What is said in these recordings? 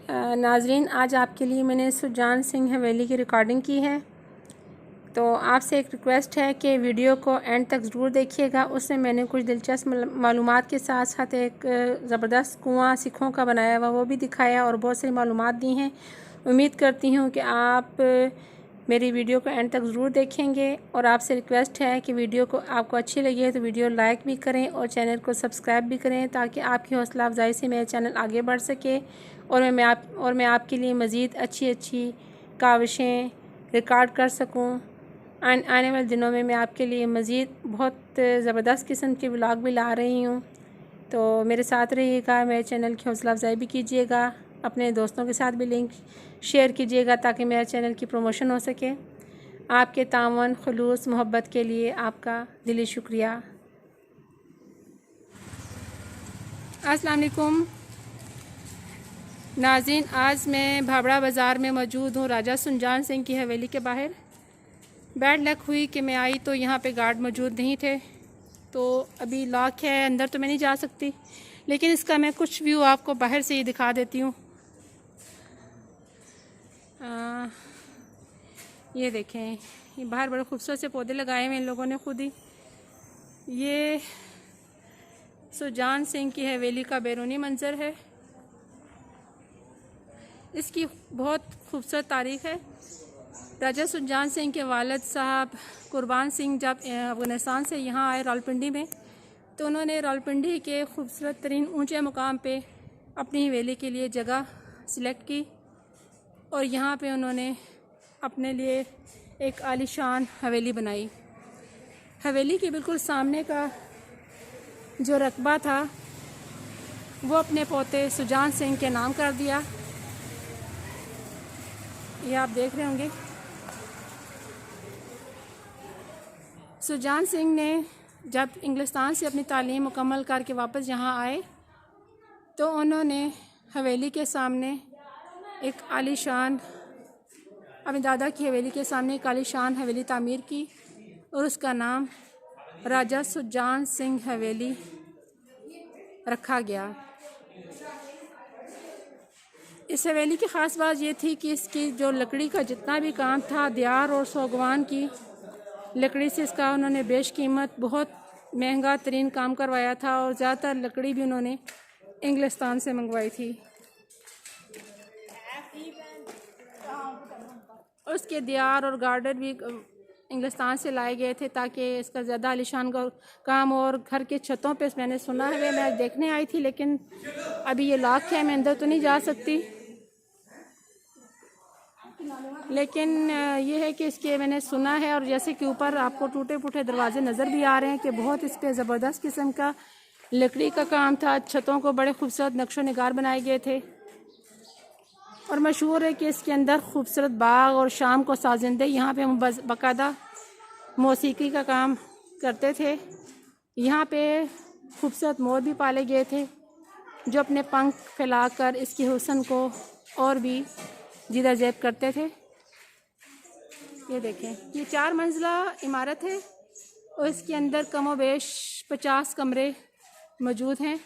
नाजरीन, आज आपके लिए मैंने सुजान सिंह हवेली की रिकॉर्डिंग की है। तो आपसे एक रिक्वेस्ट है कि वीडियो को एंड तक ज़रूर देखिएगा। उसमें मैंने कुछ दिलचस्प मालूमात के साथ साथ एक ज़बरदस्त कुआं सिखों का बनाया हुआ वो भी दिखाया और बहुत सारी मालूमात दी हैं। उम्मीद करती हूँ कि आप मेरी वीडियो को एंड तक ज़रूर देखेंगे और आपसे रिक्वेस्ट है कि वीडियो को आपको अच्छी लगी है तो वीडियो लाइक भी करें और चैनल को सब्सक्राइब भी करें, ताकि आपकी हौसला अफजाई से मेरा चैनल आगे बढ़ सके और मैं आपके लिए मज़ीद अच्छी काविशें रिकॉर्ड कर सकूं। आने वाले दिनों में मैं आपके लिए मज़ीद बहुत ज़बरदस्त किस्म के व्लॉग भी ला रही हूँ। तो मेरे साथ रहिएगा, मेरे चैनल की हौसला अफजाई भी कीजिएगा, अपने दोस्तों के साथ भी लिंक शेयर कीजिएगा ताकि मेरे चैनल की प्रमोशन हो सके। आपके तावन, खुलूस, मोहब्बत के लिए आपका दिली शुक्रिया। अस्सलाम वालेकुम नाज़रीन, आज मैं भाबड़ा बाज़ार में मौजूद हूँ राजा सुजान सिंह की हवेली के बाहर। बैड लक हुई कि मैं आई तो यहाँ पे गार्ड मौजूद नहीं थे, तो अभी लॉक है, अंदर तो मैं नहीं जा सकती, लेकिन इसका मैं कुछ व्यू आपको बाहर से ही दिखा देती हूँ। ये देखें, ये बाहर बड़े खूबसूरत से पौधे लगाए हुए इन लोगों ने खुद ही। ये सुजान सिंह की हवेली का बैरूनी मंजर है। इसकी बहुत खूबसूरत तारीख़ है। राजा सुजान सिंह के वालिद साहब कुर्बान सिंह जब अफ़गानिस्तान से यहाँ आए रावलपिंडी में, तो उन्होंने रावलपिंडी के खूबसूरत तरीन ऊँचे मुकाम पे अपनी हवेली के लिए जगह सिलेक्ट की और यहाँ पे उन्होंने अपने लिए एक आलीशान हवेली बनाई। हवेली के बिल्कुल सामने का जो रकबा था वो अपने पोते सुजान सिंह के नाम कर दिया। ये आप देख रहे होंगे। सुजान सिंह ने जब इंग्लिस्तान से अपनी तालीम मुकम्मल करके वापस यहाँ आए तो उन्होंने हवेली के सामने एक आलीशान, अपने दादा की हवेली के सामने एक आलीशान हवेली तामीर की और उसका नाम राजा सुजान सिंह हवेली रखा गया। इस हवेली की ख़ास बात ये थी कि इसकी जो लकड़ी का जितना भी काम था, दियार और सागवान की लकड़ी से इसका उन्होंने बेशकीमत बहुत महंगा तरीन काम करवाया था और ज़्यादातर लकड़ी भी उन्होंने इंग्लिस्तान से मंगवाई थी। उसके दियार और गार्डर भी इंग्लिस्तान से लाए गए थे ताकि इसका ज़्यादा आलीशान काम। और घर के छतों पे मैंने सुना है, मैं देखने आई थी लेकिन अभी ये लॉक है, मैं अंदर तो नहीं जा सकती, लेकिन ये है कि इसके मैंने सुना है। और जैसे कि ऊपर आपको टूटे फूटे दरवाजे नज़र भी आ रहे हैं कि बहुत इस पर ज़बरदस्त किस्म का लकड़ी का काम था। छतों को बड़े खूबसूरत नक्शो निगार बनाए गए थे और मशहूर है कि इसके अंदर खूबसूरत बाग और शाम को साजिंदे यहाँ पे हम बाकायदा मौसीकी का काम करते थे। यहाँ पे खूबसूरत मोर भी पाले गए थे जो अपने पंख फैलाकर इसकी हुस्न को और भी जीदा ज़ेब करते थे। ये देखें, ये 4 मंजिला इमारत है और इसके अंदर कमोबेश 50 कमरे मौजूद हैं।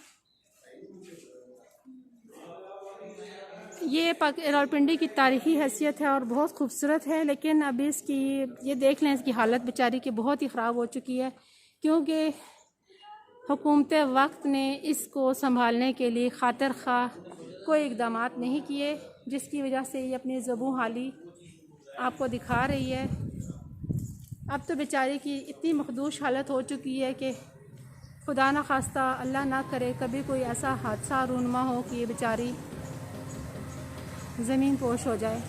ये रावलपिंडी की तारीख़ी हैसियत है और बहुत खूबसूरत है, लेकिन अभी इसकी ये देख लें, इसकी हालत बेचारी की बहुत ही ख़राब हो चुकी है क्योंकि हुकूमत वक्त ने इसको संभालने के लिए खातिर खा कोई इक़दाम नहीं किए, जिसकी वजह से ये अपनी ज़बू हाली आपको दिखा रही है। अब तो बेचारी की इतनी मखदूश हालत हो चुकी है कि खुदा न खास्ता, अल्लाह ना करे, कभी कोई ऐसा हादसा रूनुमा हो कि ये बेचारी ज़मीन पोश हो जाए।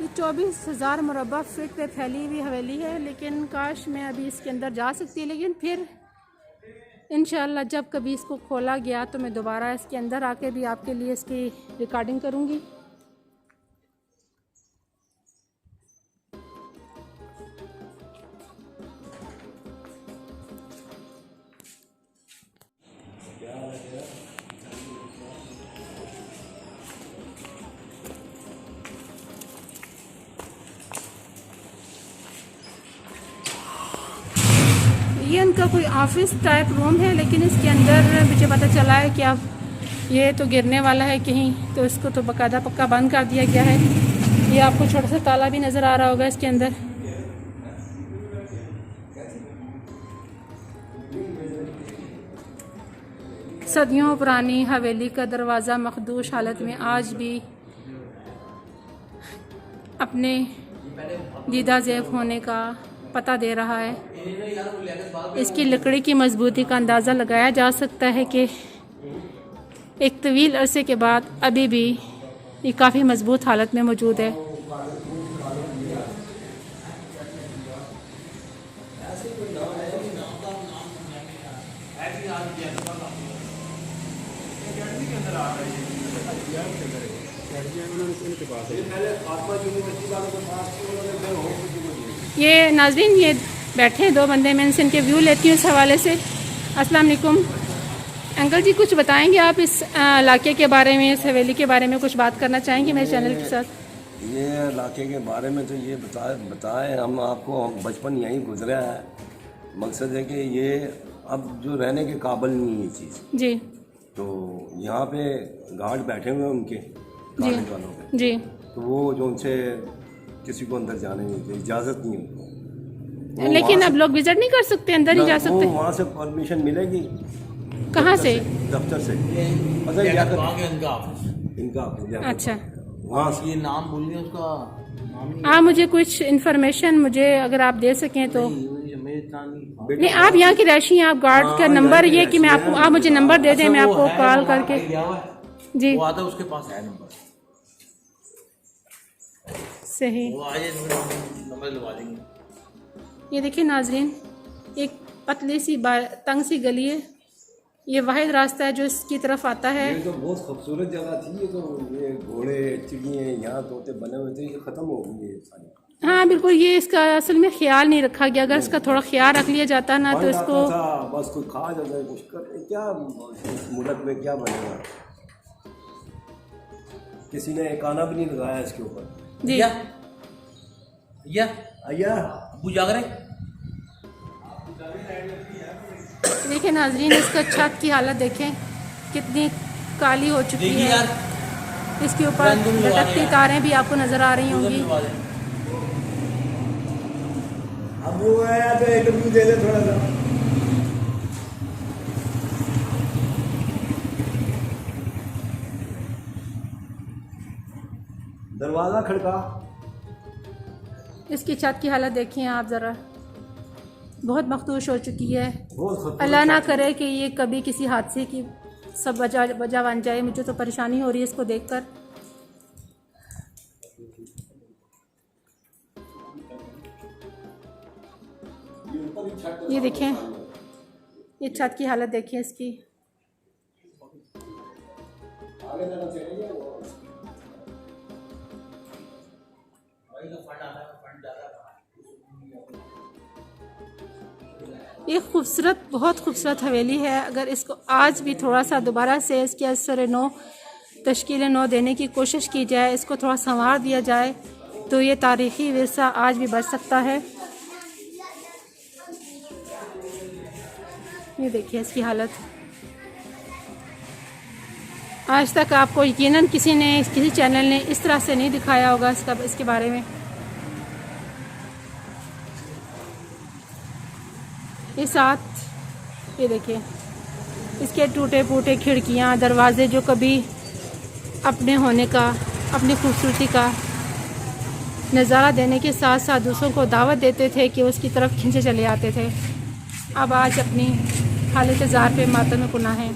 ये 24,000 मुरब्बा फीट पे फैली हुई हवेली है, लेकिन काश मैं अभी इसके अंदर जा सकती, लेकिन फिर इंशाअल्लाह जब कभी इसको खोला गया तो मैं दोबारा इसके अंदर आके भी आपके लिए इसकी रिकॉर्डिंग करूँगी। ये उनका कोई ऑफिस टाइप रूम है, लेकिन इसके अंदर मुझे पता चला है कि अब ये तो गिरने वाला है कहीं, तो इसको तो बाकायदा पक्का बंद कर दिया गया है। ये आपको छोटा सा ताला भी नज़र आ रहा होगा इसके अंदर। सदियों पुरानी हवेली का दरवाज़ा मखदूश हालत में आज भी अपने दीदा ज़ेब होने का पता दे रहा है। इसकी लकड़ी की मजबूती का अंदाज़ा लगाया जा सकता है कि एक तवील अरसे के बाद अभी भी ये काफ़ी मजबूत हालत में मौजूद है। ये नाज़रीन ये बैठे हैं दो बंदे, मैं इनसे इनके व्यू लेती हूँ इस हवाले से। अस्सलाम वालेकुम अंकल जी, कुछ बताएंगे आप इस इलाके के बारे में, इस हवेली के बारे में कुछ बात करना चाहेंगे मेरे चैनल के साथ? ये इलाके के बारे में तो ये बताएं हम आपको, बचपन यहीं गुजरा है। मकसद है कि ये अब जो रहने के काबिल नहीं है ये चीज़ जी। तो यहाँ पे गार्ड बैठे हुए हैं उनके कॉलेज वालों के जी। तो वो जो उनसे किसी को अंदर जाने नहीं देते, इजाज़त नहीं उनको। लेकिन अब लोग विजिट नहीं कर सकते, अंदर ही जा सकते? वहाँ से परमिशन मिलेगी। कहाँ से? दफ्तर से। पता है इनका ऑफिस। अच्छा, वहाँ से। ये नाम बोलिए उसका नाम आप मुझे कुछ इन्फॉर्मेशन मुझे अगर आप दे सकें तो। नहीं, आप यहाँ की रैशी हैं, आप गार्ड का नंबर ये कि मैं आपको, आप मुझे नंबर दे दें, मैं आपको कॉल करके। जी वो आता है, उसके पास है नंबर। सही। वो आ जाए नंबर लगा देंगे। ये देखिए नाजरीन, एक पतली सी तंग सी गली है, ये वाहिद रास्ता है जो इसकी तरफ आता है। ये तो बहुत खूबसूरत जगह थी। ये तो ये घोड़े चिड़ियाँ यहाँ तोते बने हुए थे, ये ख़त्म हो गई है सारी। हाँ बिल्कुल, ये इसका असल में ख्याल नहीं रखा गया। अगर इसका थोड़ा ख्याल रख लिया जाता ना तो इसको बस कोई खा जाता है, कुछ कर क्या इस मुल्क में क्या बनेगा। किसी ने एक आना भी नहीं लगाया इसके ऊपर। जी या अब्बू जाग रहे। देखिए नाजरीन, इसका छत की हालत देखें कितनी काली हो चुकी है। इसके ऊपर लटकती तारें भी आपको नजर आ रही होंगी। अब वो आया तो इंटरव्यू दे ले थोड़ा सा। दरवाजा खड़का। इसकी छत की हालत देखिए आप ज़रा, बहुत मखदूश हो चुकी है। अल्लाह ना करे कि ये कभी किसी हादसे की सब वजह बन जाए। मुझे तो परेशानी हो रही है इसको देखकर। ये देखें, ये छत की हालत देखिए इसकी। ये खूबसूरत, बहुत खूबसूरत हवेली है। अगर इसको आज भी थोड़ा सा दोबारा से इसके असर नो तश्कील नो देने की कोशिश की जाए, इसको थोड़ा संवार दिया जाए तो ये तारीख़ी विरसा आज भी बच सकता है। ये देखिए इसकी हालत। आज तक आपको यकीनन किसी चैनल ने इस तरह से नहीं दिखाया होगा इसके बारे में। ये साथ ये देखिए इसके टूटे फूटे खिड़कियाँ, दरवाजे जो कभी अपने होने का, अपनी खूबसूरती का नज़ारा देने के साथ साथ दूसरों को दावत देते थे कि उसकी तरफ खींचे चले आते थे, अब आज अपनी हालत ज़ार पे मातम कुना हैं।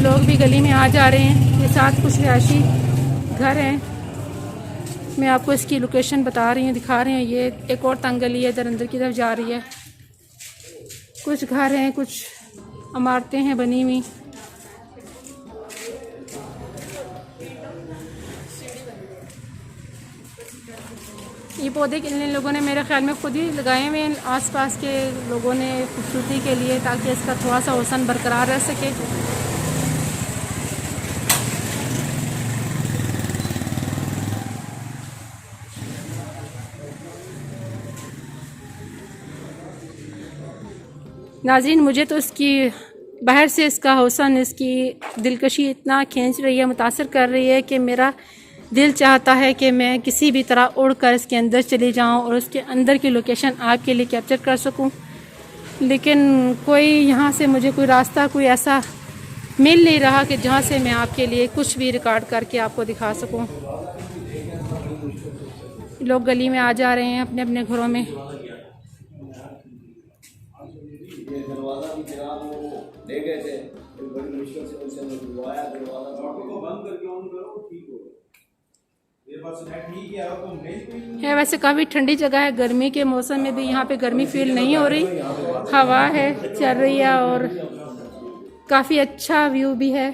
लोग भी गली में आ जा रहे हैं। ये साथ कुछ रिहायशी घर हैं, मैं आपको इसकी लोकेशन बता रही हूँ, दिखा रही हूँ। ये एक और तंग गली है, इधर अंदर की तरफ जा रही है। कुछ घर हैं, कुछ इमारतें हैं बनी हुई। ये पौधे इन लोगों ने मेरे ख्याल में खुद ही लगाए हुए हैं, आसपास के लोगों ने खूबसूरती के लिए, ताकि इसका थोड़ा सा हुस्न बरकरार रह सके। नाज़रीन, मुझे तो इसकी बाहर से इसका हुस्न, इसकी दिलकशी इतना खींच रही है, मुतासर कर रही है कि मेरा दिल चाहता है कि मैं किसी भी तरह उड़कर इसके अंदर चली जाऊं और उसके अंदर की लोकेशन आपके लिए कैप्चर कर सकूं। लेकिन कोई यहाँ से मुझे कोई रास्ता कोई ऐसा मिल नहीं रहा कि जहाँ से मैं आपके लिए कुछ भी रिकॉर्ड करके आपको दिखा सकूं। लोग गली में आ जा रहे हैं अपने अपने घरों में। ये दरवाज़ा भी जनाब वो ले गए थे, बड़ी मुश्किल से उनसे बुलवाया, दरवाज़ा को बंद करके ऑन करो, ठीक होगा। मेरे पास नेट नहीं किया तो नहीं है। वैसे काफ़ी ठंडी जगह है, गर्मी के मौसम में भी यहाँ पे गर्मी फील नहीं हो रही, हवा है चल रही है और काफ़ी अच्छा व्यू भी है।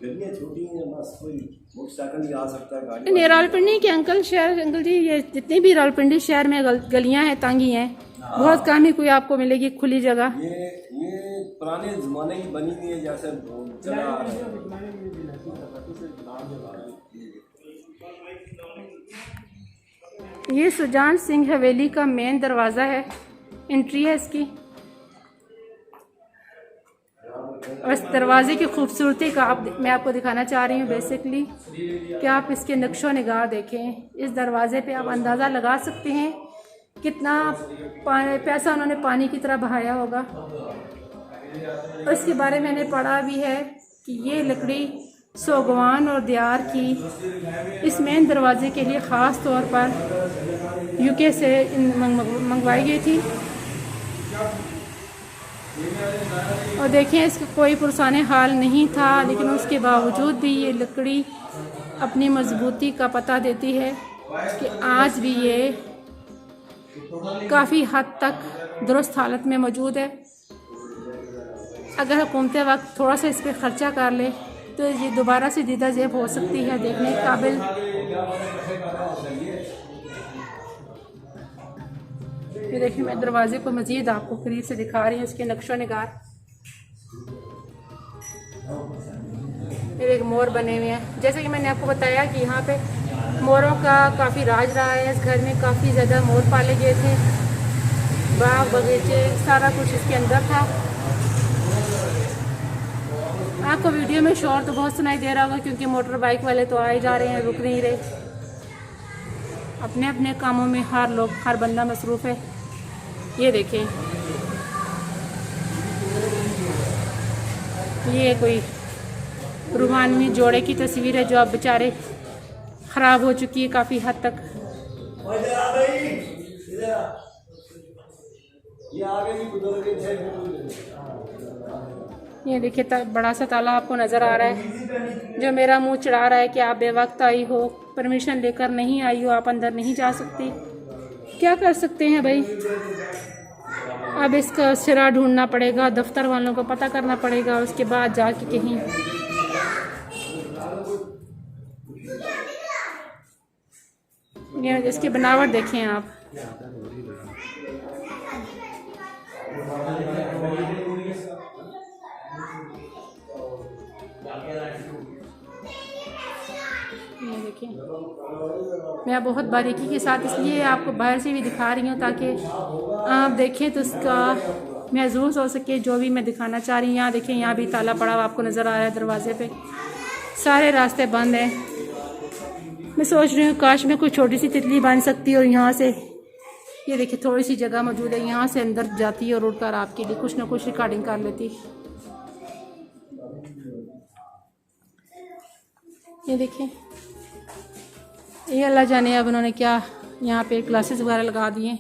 गलियाँ छोटी हैं, बस कोई मोटरसाइकिल ही आ सकता है, गाड़ी। नहीं, रावलपिंडी के अंकल जी, ये जितनी भी रावलपिंडी शहर में गलियाँ हैं तांगी हैं, बहुत कम ही कोई आपको मिलेगी खुली जगह। ये पुराने ज़माने की बनी हुई है, जैसे चला आ रहा है। ये सुजान सिंह हवेली का मेन दरवाज़ा है, एंट्री है इसकी। और इस दरवाजे की खूबसूरती का मैं आपको दिखाना चाह रही हूँ बेसिकली कि आप इसके नक्शो निगाह देखें। इस दरवाजे पे आप अंदाज़ा लगा सकते हैं कितना पैसा उन्होंने पानी की तरह बहाया होगा। और इसके बारे में मैंने पढ़ा भी है कि ये लकड़ी सागवान और दियार की इस मेन दरवाजे के लिए ख़ास तौर पर यूके से मंगवाई गई थी। और देखिए, इसका कोई पुरसाने हाल नहीं था, लेकिन उसके बावजूद भी ये लकड़ी अपनी मजबूती का पता देती है कि आज भी ये काफ़ी हद तक दुरुस्त हालत में मौजूद है। अगर हुकूमत वक्त थोड़ा सा इस पर ख़र्चा कर ले तो ये दोबारा से दीदा ज़ेब हो सकती है, देखने के काबिल। ये देखिए, मैं दरवाजे को मज़ीद आपको करीब से दिखा रही हूँ, इसके नक्शो निगार। ये एक मोर बने हुए हैं। जैसे कि मैंने आपको बताया कि यहाँ पे मोरों का काफ़ी राज रहा है। इस घर में काफ़ी ज़्यादा मोर पाले गए थे, बाग बगीचे सारा कुछ इसके अंदर था। आपको वीडियो में शोर तो बहुत सुनाई दे रहा होगा क्योंकि मोटर बाइक वाले तो आ ही जा रहे हैं, रुक नहीं रहे। अपने अपने कामों में हर बंदा मसरूफ़ है। ये देखें, ये कोई रूहानी जोड़े की तस्वीर है जो अब बेचारे ख़राब हो चुकी है काफ़ी हद तक। ये देखिए, बड़ा सा ताला आपको नज़र आ रहा है जो मेरा मुंह चढ़ा रहा है कि आप बेवक्त आई हो, परमिशन लेकर नहीं आई हो, आप अंदर नहीं जा सकती। क्या कर सकते हैं भाई, अब इसका सिरा ढूंढना पड़ेगा, दफ्तर वालों को पता करना पड़ेगा, उसके बाद जाके कहीं। ये इसकी बनावट देखें आप। ये देखिए, मैं बहुत बारीकी के साथ इसलिए आपको बाहर से भी दिखा रही हूँ ताकि आप देखें तो उसका महसूस हो सके जो भी मैं दिखाना चाह रही हूँ। यहाँ देखें, यहाँ भी ताला पड़ा हुआ आपको नज़र आ रहा है दरवाजे पे, सारे रास्ते बंद हैं। मैं सोच रही हूँ काश मैं कोई छोटी सी तितली बन सकती और यहाँ से, ये देखिए थोड़ी सी जगह मौजूद है, यहाँ से अंदर जाती और उड़कर आपके लिए कुछ ना कुछ रिकॉर्डिंग कर लेती। ये देखिए, ये अल्लाह जाने अब उन्होंने क्या यहाँ पे क्लासेस वगैरह लगा दिए।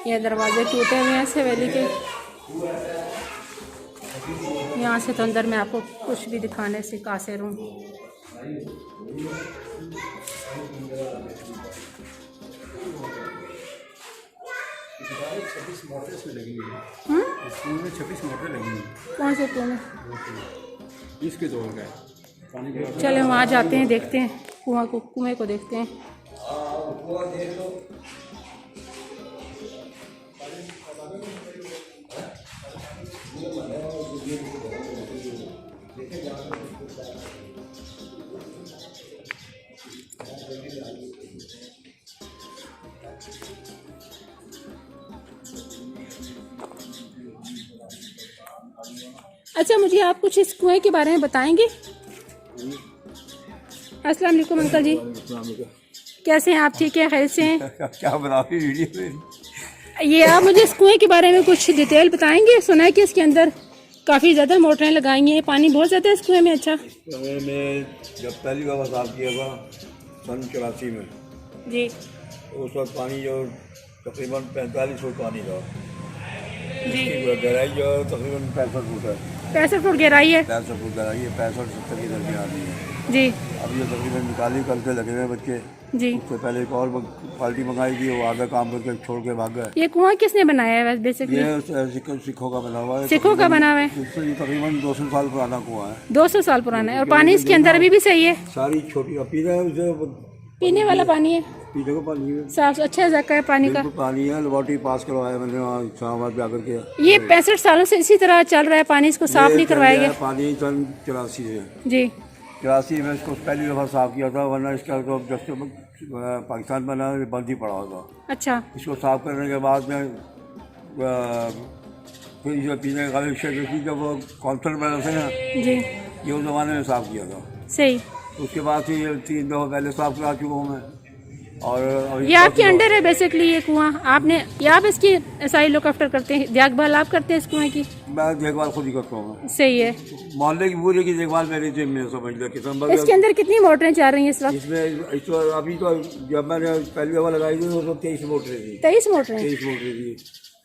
ये दरवाजे टूटे हुए हैं इस हवेली के। यहाँ से तो अंदर मैं आपको कुछ भी दिखाने से कासिर हूँ। स्कूल में 26 मोटरें लगी हुई। कौन से कुएं में? इसके जोड़ का पानी का। चले वहाँ जाते हैं, देखते हैं कुएं को देखते हैं। अच्छा, मुझे आप कुछ इस कुएं के बारे में बताएंगे? अस्सलाम वालेकुम अंकल जी, कैसे हैं आप? ठीक है, खैर से हैं? क्या बना रही वीडियो में? ये आप मुझे इस कुएं के बारे में कुछ डिटेल बताएंगे? सुना है कि इसके अंदर काफ़ी ज़्यादा मोटरें लगाई हैं, पानी बहुत ज़्यादा है इस कुएं में। अच्छा मैं जब पहली बार साफ किया था सन 84 में जी उस वक्त पानी जो तकरीबन 45 फुट पानी था। जी, गहराई जो है तकरीबन 65 फुट है। 65 फुट गहराई है 65 फुट गहराई है, 65-70 की दरमियान आती है। जी अब ये तकरीबन निकाली कल से लगे हुए हैं बच्चे। जी। उससे पहले एक और पार्टी मंगाई थी, वो आधा काम करके छोड़ के भाग गए। ये कुआं किसने बनाया है वैसे बेसिकली? ये सिखों का बना हुआ है। सिखों का बना हुआ है। ये तकरीबन 200 साल पुराना कुआं है। 200 साल पुराना है। और पानी इसके अंदर अभी भी सही है? सारी छोटी पीना है उसे, पीने वाला पानी है, पीने का पानी है, साफ अच्छा जाका है पानी का। बिल्कुल पानी है। लेबोरेटरी पास करवाया मैंने वहाँ इस्लामाबाद में आकर के। ये 65 सालों से इसी तरह चल रहा है पानी, इसको साफ नहीं करवाया गया? पानी सन 84 से जी 84 में इसको पहली दफ़ा साफ किया था, वरना इसका तो जब से पाकिस्तान बना बंद ही पड़ा हुआ था। अच्छा, इसको साफ करने के बाद में फिर जो पीने के काबिल शेख की जब वो कौंसल बना थे ना, जी ये उस ज़माने में साफ किया था। सही। उसके बाद फिर ये 3 दफ़ा पहले साफ करा चुका हूँ मैं। और ये आपके अंडर है बेसिकली ये कुआं? आपने या आप इसकी सारी लुक आफ्टर करते हैं, देखभाल आप करते हैं इस कुएं की? मैं देखभाल खुद ही करता हूँ। सही है। मोहल्ले की पूरे की देखभाल मेरी जिम्मे समझ लो किस्म। इसके अंदर कितनी मोटरें चल रही हैं इस वक्त? इसमें अभी तो जब मैंने पहली दफ़ा लगाई थी तो 23 मोटरें थी। 23 मोटरें? 23 मोटरें थी।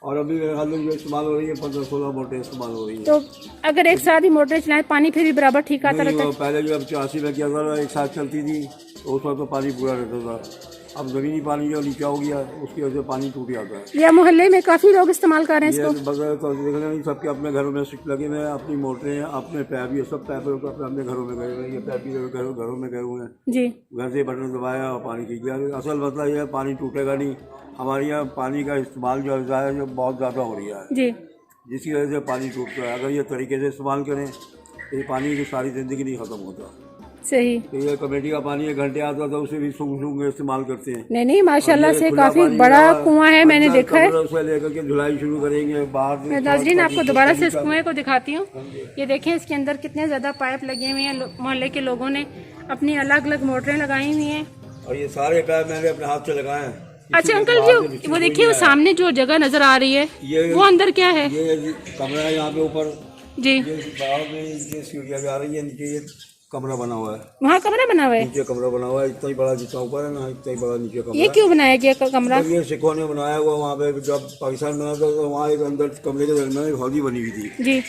और अभी मेरे ख्याल में जो इस्तेमाल हो रही है 15-16 मोटरें इस्तेमाल हो रही है। तो अगर एक साथ ही मोटरें चलाएं पानी फिर भी बराबर ठीक आता रहता है? पहले जो 84 में किया था एक साथ चलती थी तो उस वक्त तो पानी पूरा रहता था। अब ज़मीनी पानी जो नीचा हो गया उसकी वजह से पानी टूट जाता है। या मोहल्ले में काफ़ी लोग इस्तेमाल कर रहे हैं इसको? बगैर तो देखना नहीं, सबके अपने घरों में स्विच लगे हुए हैं, अपनी मोटरें अपने पैप, ये सब पैप अपने घरों में गए हुए हैं। ये पैप भी घरों में गए हुए हैं जी। घर से बटन दबाया और पानी खींच गया। असल मसला ये है पानी टूटेगा नहीं। हमारे यहाँ पानी का इस्तेमाल जो है जो बहुत ज़्यादा हो रही है जी, जिसकी वजह से पानी टूटता है। अगर ये तरीके से इस्तेमाल करें तो ये पानी की सारी ज़िंदगी नहीं ख़त्म होता। सही। तो ये कमेटी का पानी 1 घंटे आता था, उसे भी सूंघ इस्तेमाल करते हैं। नहीं माशाल्लाह से काफ़ी बड़ा कुआं है, मैंने देखा है। उसे लेकर के धुलाई शुरू करेंगे बाहर। मैं नाज़रीन आपको दोबारा से इस कुएं को दिखाती हूँ। ये देखें इसके अंदर कितने ज़्यादा पाइप लगे हुए हैं। मोहल्ले के लोगों ने अपनी अलग अलग मोटरें लगाई हुई हैं और ये सारे पैप मैंने अपने हाथ से लगाए हैं। अच्छा अंकल जी, वो देखिए वो सामने जो जगह नजर आ रही है वो अंदर क्या है? ये कमरा है यहाँ पे ऊपर जी। ये बाहर में ये सीढ़ियाँ जा रही है, नीचे ये कमरा बना हुआ है। वहाँ कमरा बना हुआ है? नीचे कमरा बना हुआ है, इतना ही बड़ा जितना ऊपर है ना इतना ही बड़ा नीचे कमरा। ये क्यों बनाया गया कमरा? तो ये सिखों ने बनाया हुआ। वहाँ पे जब पाकिस्तान बना था तो वहाँ एक अंदर कमरे के दरमियान एक हौदी बनी हुई थी जी।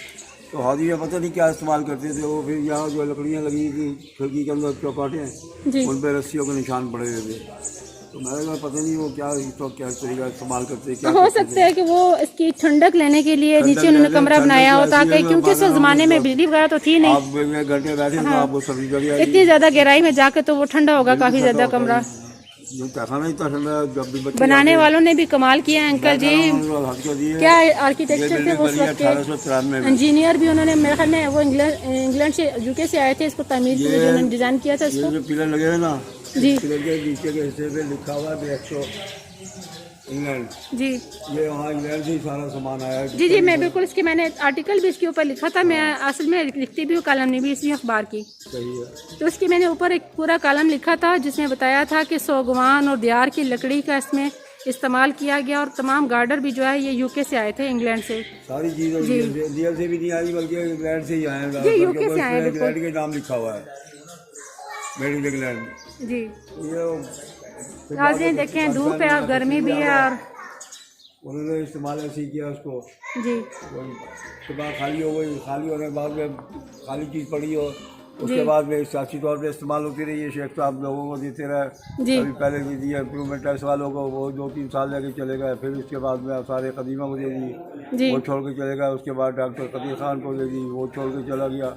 तो हौदी में पता नहीं क्या इस्तेमाल करते थे वो। फिर यहाँ जो लकड़ियाँ लगी थी खिड़की के अंदर चौकाटें, जी। उन पर रस्सियों के निशान पड़े हुए थे। तो मेरे को पता नहीं वो क्या तो क्या तरीका इस्तेमाल करते हैं। क्या हो सकता है कि वो इसकी ठंडक लेने के लिए नीचे उन्होंने कमरा बनाया हो ताकि, क्योंकि उस जमाने में बिजली वगैरह तो थी नहीं। आप 1 घंटे बैठे तो आपको सब्जी चढ़ जाएगी। इतनी ज्यादा गहराई में जाके तो वो ठंडा होगा काफी ज्यादा कमरा। खाना ही था ठंडा। जब भी बच्चे बनाने वालों ने भी कमाल किया है अंकल जी। क्या आर्किटेक्चर थे उस वक्त के? 1893 में इंजीनियर भी उन्होंने, मेरे ख्याल में वो इंग्लैंड से यूके से आए थे इसको तामीर के लिए, जिन्होंने डिजाइन किया था इसको। जो पिलर लगे हैं ना जी, पिलर के नीचे के हिस्से पे लिखा हुआ है बैक्सो इंग्लैंड। जी ये वहाँ इंग्लैंड से ही सारा सामान आया है। जी। मैं बिल्कुल इसके मैंने आर्टिकल भी इसके ऊपर लिखा था। मैं असल में लिखती भी हूँ कॉलम नहीं भी इसी अखबार की। सही है। तो इसकी मैंने ऊपर एक पूरा कॉलम लिखा था जिसमें बताया था कि सागवान और दियार की लकड़ी का इसमें इस्तेमाल किया गया और तमाम गार्डर भी जो है ये यूके से आए थे, इंग्लैंड से। सारी चीज़ें इंडिया से भी नहीं आई बल्कि इंग्लैंड से ही आए हैं। ये यूके से आए हैं। इंग्लैंड के नाम लिखा हुआ है मेड इन इंग्लैंड। जी ये नाज़रीन देखें धूप है और गर्मी भी है और उन्होंने इस्तेमाल ऐसे ही किया उसको। जी सुबह खाली हो गई, खाली होने के बाद में खाली चीज़ पड़ी हो उसके बाद में सियासी तौर पे इस्तेमाल होती रही है। शेख साहब लोगों को देते रहे। जी अभी पहले भी दिया इम्प्रूवमेंट टैक्स वालों को, वो 2-3 साल लेके चले गए। फिर उसके बाद में सारे कदीमा को दे दी, जी वो छोड़ के चले गए। उसके बाद डॉक्टर कदीर खान को दे दी, वो छोड़ के चला गया।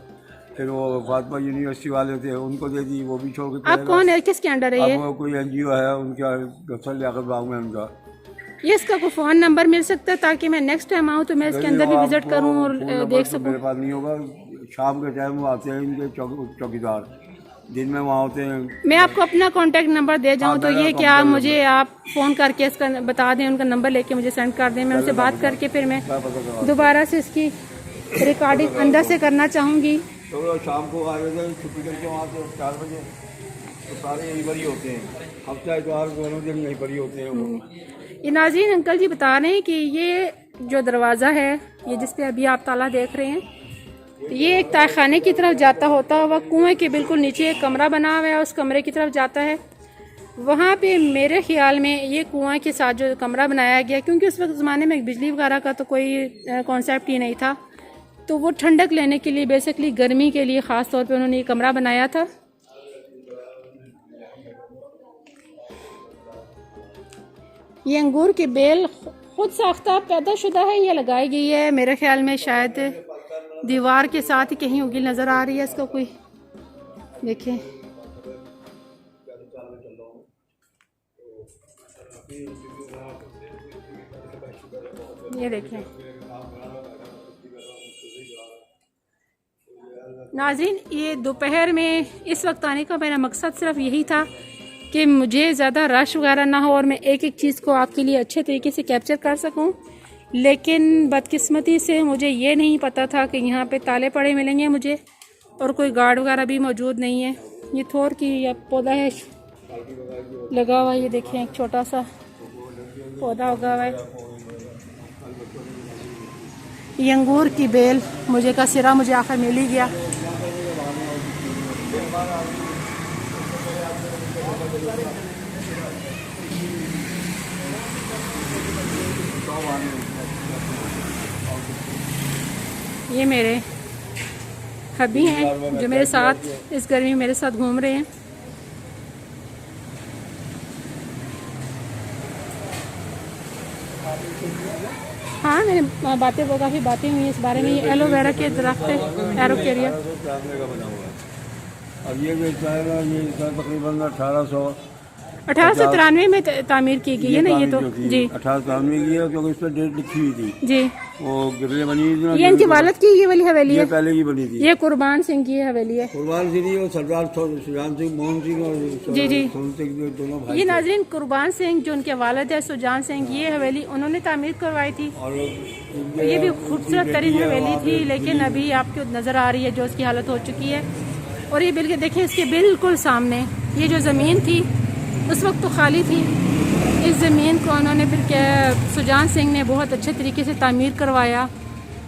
फिर वो फातिमा यूनिवर्सिटी वाले थे उनको दे दी, वो भी छोड़ के आप कौन है, किसके अंडर है ये? अब वो कोई NGO है उनका दफ्तर लियाकत बाग में उनका। ये इसका कोई फ़ोन नंबर मिल सकता है ताकि मैं नेक्स्ट टाइम आऊँ तो मैं इसके अंदर भी विजिट करूँ और देख सकूँ? मेरे पास नहीं होगा। शाम के टाइम वो आते हैं इनके चौकीदार, दिन में वहाँ होते हैं। मैं आपको अपना कॉन्टैक्ट नंबर दे जाऊँ तो ये क्या मुझे आप फ़ोन करके इसका बता दें, उनका नंबर लेके मुझे सेंड कर दें। मैं उनसे बात करके फिर मैं दोबारा से इसकी रिकॉर्डिंग अंदर से करना चाहूँगी। तो शाम को आए थे छुट्टी करके वहाँ से 4 बजे, तो सारे यहीं पर ही होते हैं, हफ्ता इतवार दोनों दिन यहीं पर ही होते हैं वो। ये नाज़रीन अंकल जी बता रहे हैं कि ये जो दरवाज़ा है, ये जिस पे अभी आप ताला देख रहे हैं, ये एक तहखाने की तरफ जाता होता हुआ कुएं के बिल्कुल नीचे एक कमरा बना हुआ है, उस कमरे की तरफ जाता है। वहाँ पे मेरे ख्याल में ये कुआं के साथ जो कमरा बनाया गया, क्योंकि उस वक्त ज़माने में बिजली वगैरह का तो कोई कॉन्सेप्ट ही नहीं था, तो वो ठंडक लेने के लिए, बेसिकली गर्मी के लिए ख़ास तौर पे उन्होंने ये कमरा बनाया था। ये अंगूर की बेल खुद साख्ता पैदा शुदा है, ये लगाई गई है मेरे ख्याल में शायद दीवार के साथ ही कहीं उगी नज़र आ रही है इसको कोई, देखें ये देखें। नाज़रीन ये दोपहर में इस वक्त आने का मेरा मकसद सिर्फ यही था कि मुझे ज़्यादा रश वगैरह ना हो और मैं एक एक चीज़ को आपके लिए अच्छे तरीके से कैप्चर कर सकूं, लेकिन बदकिस्मती से मुझे ये नहीं पता था कि यहाँ पे ताले पड़े मिलेंगे मुझे और कोई गार्ड वगैरह भी मौजूद नहीं है। ये थोर की या पौधा है लगा हुआ, ये देखें एक छोटा सा पौधा उगा हुआ है। ये अंगूर की बेल मुझे का सिरा मुझे आखिर मिल ही गया। ये मेरे हबी हैं जो मेरे साथ इस गर्मी में मेरे साथ घूम रहे हैं। हाँ मैंने बातें वो काफ़ी बातें हुई इस बारे में। ये एलोवेरा के दरख्त है, एरोकेरिया। अब ये बेचता है ना, ये तकरीबन 1893 में तामीर की गई है ना ये तो जी 1893 की है, क्योंकि इस पर डेट लिखी हुई थी जी। वो गिरले बनी हुई थी ना, ये इनकी वालद की ये वाली हवेली है, पहले की बनी थी। ये कुर्बान सिंह की हवेली है। कुर्बान सिंह और सरदार सुजान सिंह, मोहन सिंह और जी जी सोहन सिंह दोनों भाई ये थे। नाज़रीन कुर्बान सिंह जो उनके वालिद है सुजान सिंह, ये हवेली उन्होंने तामीर करवाई थी। और ये भी खूबसूरत तरीन हवेली थी, लेकिन अभी आपको नज़र आ रही है जो उसकी हालत हो चुकी है। और ये बिल्कुल देखिए इसके बिल्कुल सामने ये जो ज़मीन थी उस वक्त तो खाली थी, इस ज़मीन को उन्होंने फिर क्या सुजान सिंह ने बहुत अच्छे तरीके से तामीर करवाया।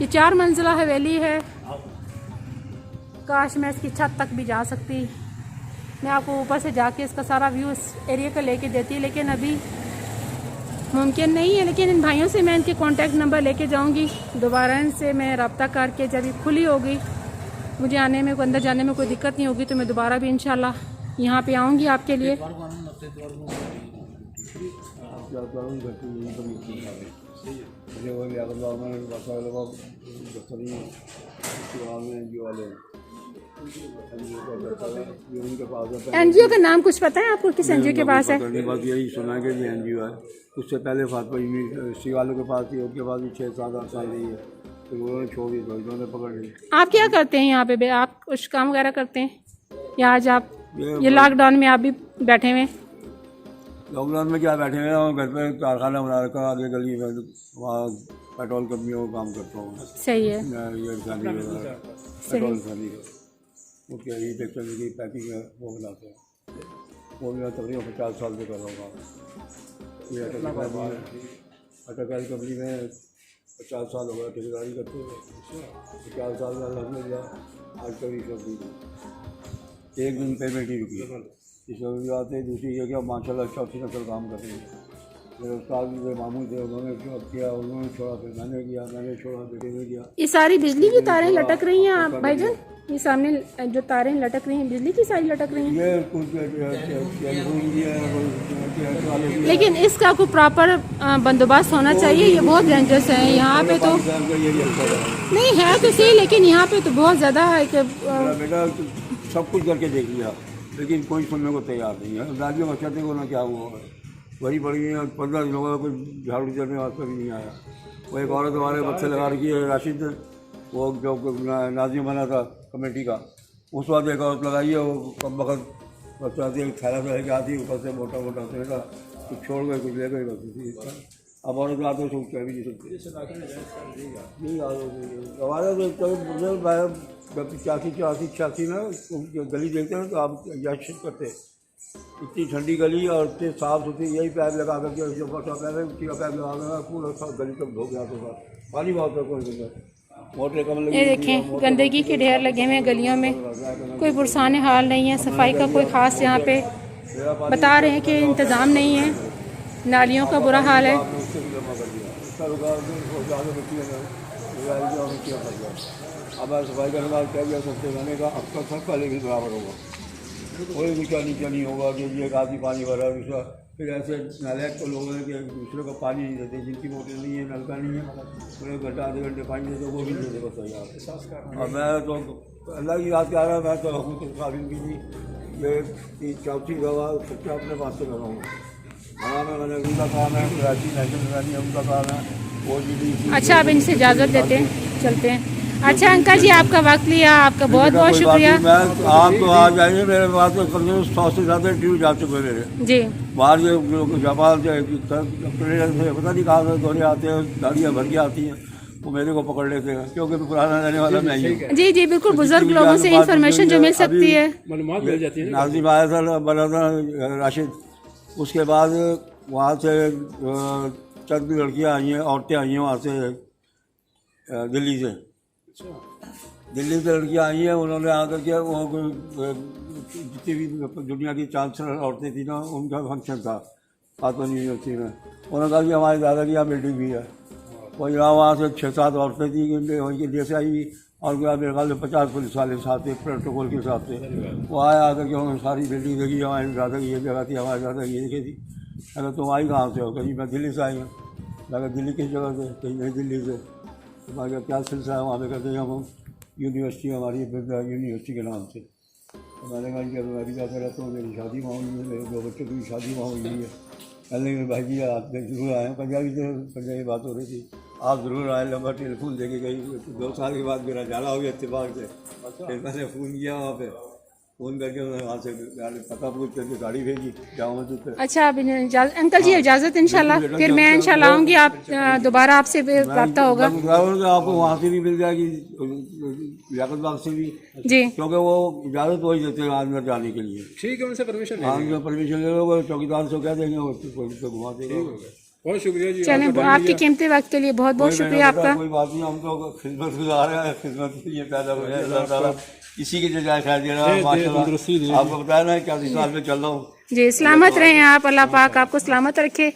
ये 4 मंजिला हवेली है, काश मैं इसकी छत तक भी जा सकती, मैं आपको ऊपर से जाके इसका सारा व्यू इस एरिया का लेके देती, लेकिन अभी मुमकिन नहीं है। लेकिन इन भाइयों से मैं इनके कॉन्टैक्ट नंबर लेके जाऊंगी, दोबारा इनसे मैं रब्ता करके जब ये खुली होगी, मुझे आने में अंदर जाने में कोई दिक्कत नहीं होगी, तो मैं दोबारा भी इंशाल्लाह यहाँ पे आऊँगी आपके लिए। एनजीओ का नाम कुछ पता है आपको, किस एनजीओ के पास है? बस यही सुना है कि एनजीओ है। उससे पहले फातमा यूनिवर्सिटी वालों के पास थी, उनके पास भी 6-7-8 साल रही है, तो उन्होंने छोड़ दी, तो इन्होंने पकड़ ली। आप क्या करते हैं यहाँ पे? आप कुछ काम वगैरह करते हैं या आज आप ये लॉकडाउन में आप भी बैठे हुए? लॉकडाउन में क्या बैठे हुए हैं, घर पे कारखाना बना रखा आगे गली में, वहाँ पेट्रोल कंपनियों का काम करता हूँ। सही है, पेट्रोल खाली है, उसके ई ट्रैक्टर की पैकिंग है वो बनाते हैं, वो भी मैं तकरीबन 50 साल से कर रहा हूँ। ये अटकारी कंपनी में 50 साल हो गया ठेकेदारी करते हुए। 50 साल में अलहमदुलिल्लाह आज कभी सब एक दिन पेमेंट ही रुकी है। इस वजह आते हैं। दूसरी ये क्या माशाल्लाह अच्छी नस्ल काम कर रही है। मेरे उस्ताद मेरे मामू थे, उन्होंने किया, उन्होंने छोड़ा, फिर मैंने किया, मैंने छोड़ा, बेटे ने किया। ये सारी बिजली की तारें लटक रही हैं आप भाईजान, ये सामने जो तारें लटक रही हैं बिजली की सारी लटक रही हैं। ये कुछ लेकिन इसका कोई प्रॉपर बंदोबस्त होना चाहिए, ये बहुत डेंजरस है यहाँ पे तो। नहीं है तो सही, लेकिन यहाँ पे तो बहुत ज़्यादा है कि बेटा सब कुछ करके देख लिया, लेकिन कोई सुनने को तैयार नहीं है। राज्य बचाते को ना क्या हुआ, वही पड़ी है 15 दिनों का कोई झाड़ू चलने वास्ते भी नहीं आया। वो एक औरत हमारे बच्चे लगा रखी है राशिद, वो जो नाजिम बना था कमेटी का, उस वक्त एक औरत लगाई है, वो कब वक्त बच्चा एक थैला से लेके आती है, ऊपर से मोटा मोटा सेगा, कुछ छोड़ गए कुछ ले गए, बस अब और बात तो कह भी नहीं सकते नहीं हमारा तो 85 ना गली देखते हैं तो आप याद करते हैं इतनी ठंडी गली और इतनी साफ सुथरी, यही पैर लगा करके पैर लगा कर पूरा गली तक धो गया तो पानी बहुत है कोई मोटर कम लगी। ये देखें गंदगी के ढेर लगे हुए हैं गलियों में, कोई पुरसान हाल नहीं है, सफाई का कोई ख़ास यहाँ पे बता रहे हैं कि इंतज़ाम नहीं है, नालियों का बुरा हाल है। अब सफाई करने बाद क्या किया सकते रहने का अब तक सब पहले भी बराबर होगा, कोई ऊँचा नीचा नहीं होगा कि एक आदमी पानी भरा दूसरा। फिर ऐसे नालायक तो लोग हैं कि दूसरे को पानी नहीं देते, जिनकी मोटर नहीं है नलका नहीं है पूरे घंटा आधे घंटे पानी देते वो भी नहीं देते बताइए आप। और मैं तो अल्लाह की याद कर रहा मैं तो काबिल भी नहीं, ये चौथी दवा सबसे अपने पास से कराऊँगा। हमारा मैंने उनका काम है, कराची नेशनल रैली उनका काम है वो जी। अच्छा अब इनसे इजाज़त देते हैं, चलते हैं। अच्छा अंकल जी आपका वक्त लिया, आपका बहुत बहुत शुक्रिया। मैं आप तो आ जाइए मेरे पास तो कम से कम 100 से ज़्यादा इंटरव्यू जा चुके मेरे जी। बाहर जो जापान से पता नहीं कहाँ से दौरे आते हैं, गाड़ियाँ भर के आती हैं वो मेरे को पकड़ लेते हैं क्योंकि पुराना रहने वाला मैं ही हूँ। जी जी बिल्कुल, बुजुर्ग लोगों से इंफॉर्मेशन जो मिल सकती है। नाजिम आया था बना था राशिद, उसके बाद वहाँ से चंद लड़कियाँ आई हैं, औरतें आई हैं वहाँ से दिल्ली से लड़कियाँ आई हैं। उन्होंने आकर के वो जितनी भी दुनिया की चांसलर औरतें थी ना उनका फंक्शन था खातून यूनिवर्सिटी में। उन्होंने कहा कि हमारे दादा की यहाँ बिल्डिंग भी है, वही वहाँ से 6-7 औरतें थी उनकी जैसे आई और मेरे ख्याल में 50 पुलिस वाले साथ थे प्रोटोकॉल के साथ थे। वो आया आकर के उन्होंने सारी बिल्डिंग देखी, हमारे दादा की ये जगह थी, हमारे दादा की ये देखी थी। अगर तुम आई कहाँ से हो? कहीं मैं दिल्ली से आई हूँ। अगर दिल्ली किस जगह से? कहीं नहीं दिल्ली से। तो क्या सिलसिला है? वहाँ पे कहते हैं हम यूनिवर्सिटी हमारी यूनिवर्सिटी के नाम से। तो मैंने कहा कि मैं भी जाता रहता हूँ, मेरी शादी वहाँ हुई है, मेरे 2 बच्चों की शादी वहाँ हुई है। कहने लगे भाई जी आप जरूर आए, पंजाबी बात हो रही थी, आप ज़रूर आए। लंबा टेलीफोन देके गई, 2 साल के बाद मेरा जाना हो गया इत्तेफाक से। फिर मैंने फ़ोन किया वहाँ पे, फ़ोन करके वहाँ से पता पूछ करके गाड़ी भेजी जाऊँ तो। अच्छा अब अंकल जी इजाज़त इंशाल्लाह, फिर मैं इंशाल्लाह आऊँगी, आप दोबारा आपसे रब्ता होगा। आपको वहाँ से भी मिल जाएगी, लियाकत बाग से भी जी, क्योंकि वो इजाज़त वही देते हैं अंदर जाने के लिए। ठीक है, उनसे परमिशन हाँ परमिशन ले लो, चौकीदार से कह देंगे वो घुमा देंगे। बहुत शुक्रिया जी। चलें आपके कीमती वक्त के लिए बहुत बहुत शुक्रिया आपका। कोई बात नहीं, हम तो खिदमत गुजार हैं, खिदमत ये पैदा हुए हैं, अल्लाह ताला इसी की जगह खैर दे रहा है माशाल्लाह। आपको बताया ना 41 साल में चल रहा हूँ जी। सलामत रहें आप, अल्लाह पाक आपको सलामत रखे।